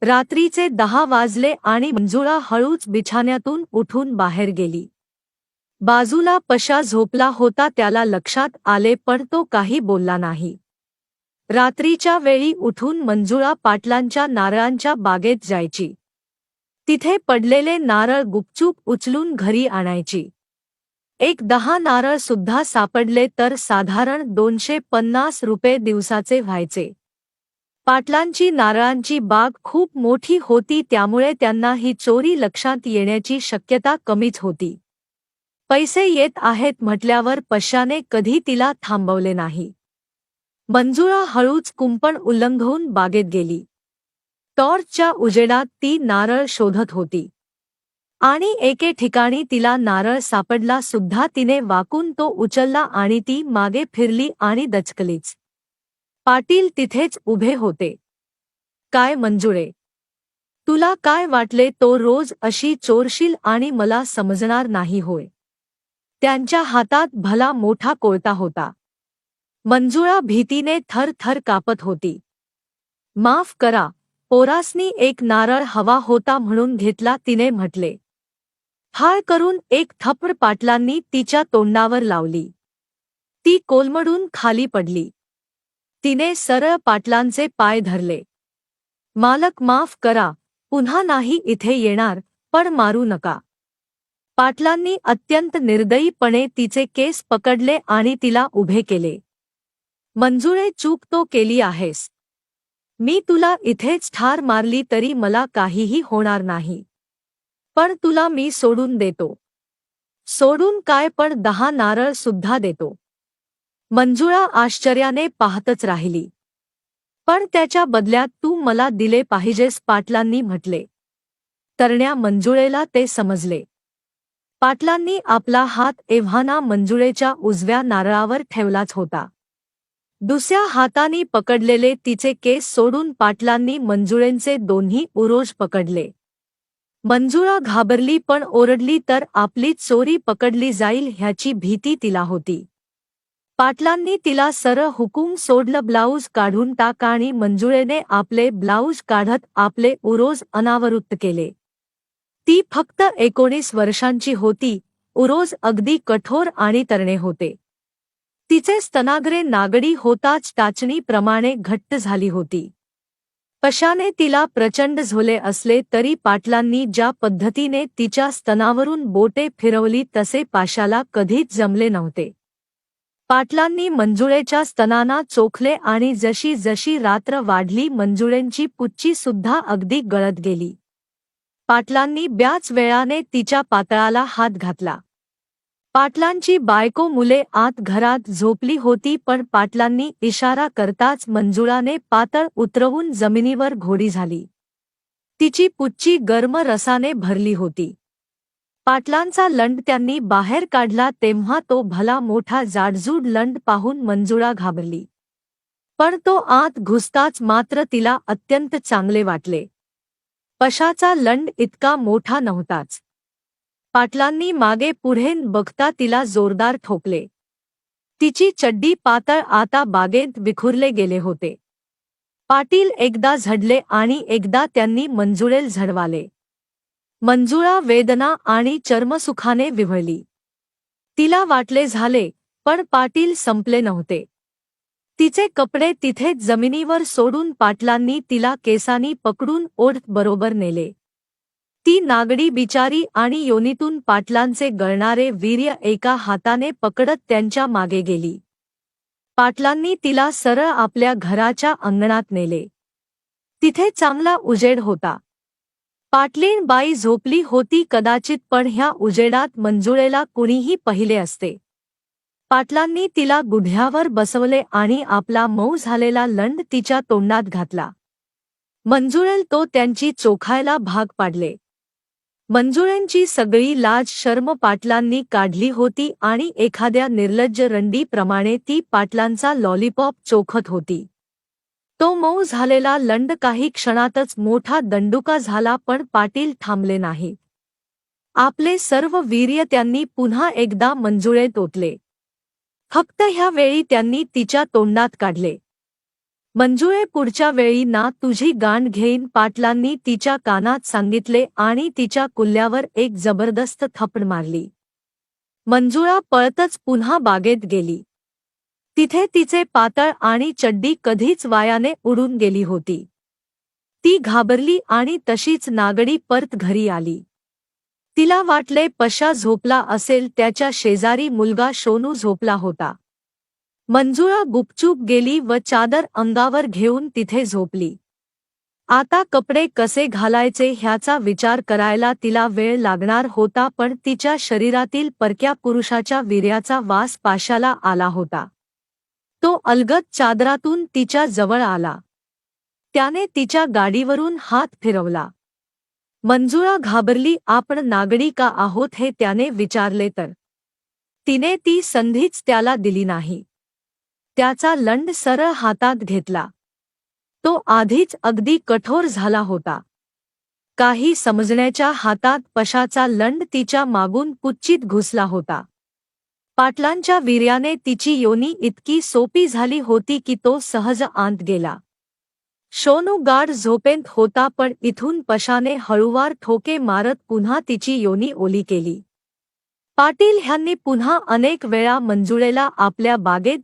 रात्रीचे 10 वाजले आणि मंजुळा हळूच बिछाण्यातून उठून बाहेर गेली. बाजूला पशा झोपला होता. त्याला लक्षात आले पण तो काही बोलला नाही. रात्रीच्या वेळी उठून मंजुळा पाटलांच्या नारळांच्या बागेत जायची. तिथे पडलेले नारळ गुपचूप उचलून घरी आणायची. एक 10 नारळ सुद्धा सापडले तर साधारण 250 रुपये दिवसाचे व्हायचे. पाटलांची नारळांची बाग खूप मोठी होती त्यामुळे त्यांना ही चोरी लक्षात येण्याची शक्यता कमीच होती. पैसे येत आहेत म्हटल्यावर पश्याने कधी तिला थांबवले नाही. मंजुळा हळूच कुंपण उल्लंघून बागेत गेली. टॉर्चच्या उजेडात ती नारळ शोधत होती आणि एके ठिकाणी तिला नारळ सापडला सुद्धा. तिने वाकून तो उचलला आणि ती मागे फिरली आणि दचकलीच. पाटील तिथेच उभे होते. काय मंजुळे, तुला काय वाटले तो रोज अशी चोरशील आणि मला समजणार नाही होय? त्यांच्या हातात भला मोठा कोळता होता. मंजुळा भीतीने थर-थर कापत होती. माफ करा, पोरासनी एक नारळ हवा होता म्हणून घेतला तिने म्हटले. हाळ करून एक थप्पड पाटलांनी तिच्या तोंडावर लावली. ती कोलमडून खाली पडली. तिने सरळ पाटलांचे पाय धरले. मालक माफ करा, पुन्हा नाही इथे येणार, पण मारू नका. पाटलांनी अत्यंत निर्दयीपणे तिचे केस पकडले आणि तिला उभे केले. मंजुळे, चूक तो केली आहेस. मी तुला इथेच ठार मारली तरी मला काहीही होणार नाही. पण तुला मी सोडून देतो. सोडून काय, पण 10 नारळ सुद्धा देतो. मंजुळा आश्चर्याने पाहतच राहिली. पण त्याच्या बदल्यात तू मला दिले पाहिजेस पाटलांनी म्हटले. तरण्या मंजुळेला ते समजले. पाटलांनी आपला हात एव्हाना मंजुळेच्या उजव्या नारळावर ठेवलाच होता. दुसऱ्या हाताने पकडलेले तिचे केस सोडून पाटलांनी मंजुळेंचे दोन्ही उरोज पकडले. मंजुळा घाबरली पण ओरडली तर आपली चोरी पकडली जाईल ह्याची भीती तिला होती. पाटलांनी तिला सरळ हुकूम सोडलं, ब्लाऊज काढून टाक, आणि मंजुळेने आपले ब्लाऊज काढत आपले उरोज अनावृत्त केले. ती फक्त 19 वर्षांची होती. उरोज अगदी कठोर आणि तरणे होते. तिचे स्तनाग्रे नागडी होताच टाचणीप्रमाणे घट्ट झाली होती. पशाने तिला प्रचंड झोले असले तरी पाटलांनी ज्या पद्धतीने तिच्या स्तनावरून बोटे फिरवली तसे पाशाला कधीच जमले नव्हते. पाटलांनी मंजुळेच्या स्तनांना चोखले आणि जशी जशी रात्र वाढली मंजुळेंची पुच्ची सुद्धा अगदी गळत गेली. पाटलांनी बऱ्याच वेळाने तिच्या पातळाला हात घातला. पाटलांची बायको मुले आत घरात झोपली होती पण पाटलांनी इशारा करताच मंजुळाने पातळ उतरवून जमिनीवर घोडी झाली. तिची पुच्ची गर्म रसाने भरली होती. पाटलांचा लंड त्यांनी बाहेर काढला तेव्हा तो भला मोठा जाडजूड लंड पाहून मंजुळा घाबरली. पण तो आत घुसताच मात्र तिला अत्यंत चांगले वाटले. पशाचा लंड इतका मोठा नव्हताच. पाटलांनी मागे पुढे बघता तिला जोरदार ठोकले. तिची चड्डी पातळ आता बागेत विखुरले गेले होते. पाटील एकदा झडले आणि एकदा त्यांनी मंजुळेल झडवाले. मंजुळा वेदना आणि चर्मसुखाने विव्हळली. तिला वाटले झाले, पण पाटील संपले नव्हते. तिचे कपडे तिथेच जमिनीवर सोडून पाटलांनी तिला केसांनी पकडून ओढत बरोबर नेले. ती नागडी बिचारी आणि योनीतून पाटलांचे गळणारे वीर्य एका हाताने पकडत त्यांच्या मागे गेली. पाटलांनी तिला सरळ आपल्या घराच्या अंगणात नेले. तिथे चांगला उजेड होता. पाटलीण बाई झोपली होती कदाचित, पण ह्या उजेडात मंजुळेला कुणीही पाहिले असते. पाटलांनी तिला गुढ्यावर बसवले आणि आपला मऊ झालेला लंड तिच्या तोंडात घातला. मंजुळेल तो त्यांची चोखायला भाग पाडले. मंजुळेंची सगळी लाज शर्म पाटलांनी काढली होती आणि एखाद्या निर्लज्ज रंडीप्रमाणे ती पाटलांचा लॉलीपॉप चोखत होती. तो मऊ झालेला लंड काही क्षणातच मोठा दंडुका झाला पण पाटील थांबले नाही. आपले सर्व वीर्य त्यांनी पुन्हा एकदा मंजुळेत ओतले. फक्त ह्या वेळी त्यांनी तिच्या तोंडात काढले. मंजुळे पुढच्या वेळी ना तुझी गांड घेईन पाटलांनी तिच्या कानात सांगितले आणि तिच्या कुल्ल्यावर एक जबरदस्त थप्पड मारली. मंजुळा पळतच पुन्हा बागेत गेली. तिथे तिचे पातळ आणि चड्डी कधीच वायाने उडून गेली होती. ती घाबरली आणि तशीच नागडी परत घरी आली. तिला वाटले पशा झोपला असेल, त्याच्या शेजारी मुलगा शोनू झोपला होता. मंजुळा गुपचूप गेली व चादर अंगावर घेऊन तिथे झोपली. आता कपडे कसे घालायचे ह्याचा विचार करायला तिला वेळ लागणार होता, पण तिच्या शरीरातील परक्या पुरुषाच्या वीर्याचा वास पाशाला आला होता. तो अलगद चादरातून तिच्या जवळ आला. त्याने तिच्या गाडीवरून हात फिरवला. मंजुळा घाबरली. आपण नागडी का आहोत हे त्याने विचारले तर तिने ती संधीच त्याला दिली नाही. त्याचा लंड सरळ हातात घेतला. तो आधीच अगदी कठोर झाला होता. काही समजण्याच्या हातात पशाचा लंड तिच्या मागून कुच्चित घुसला होता. पाटलांच्या वीर्याने तिची योनी इतकी सोपी झाली होती की तो सहज आंत गेला. शोनू गाढ झोपेत होता, पण इथून पशाने हळूवार ठोके मारत पुन्हा तिची योनी ओली केली. पाटील ह्यांनी पुन्हा अनेक वेळा मंजुळेला आपल्या बागेत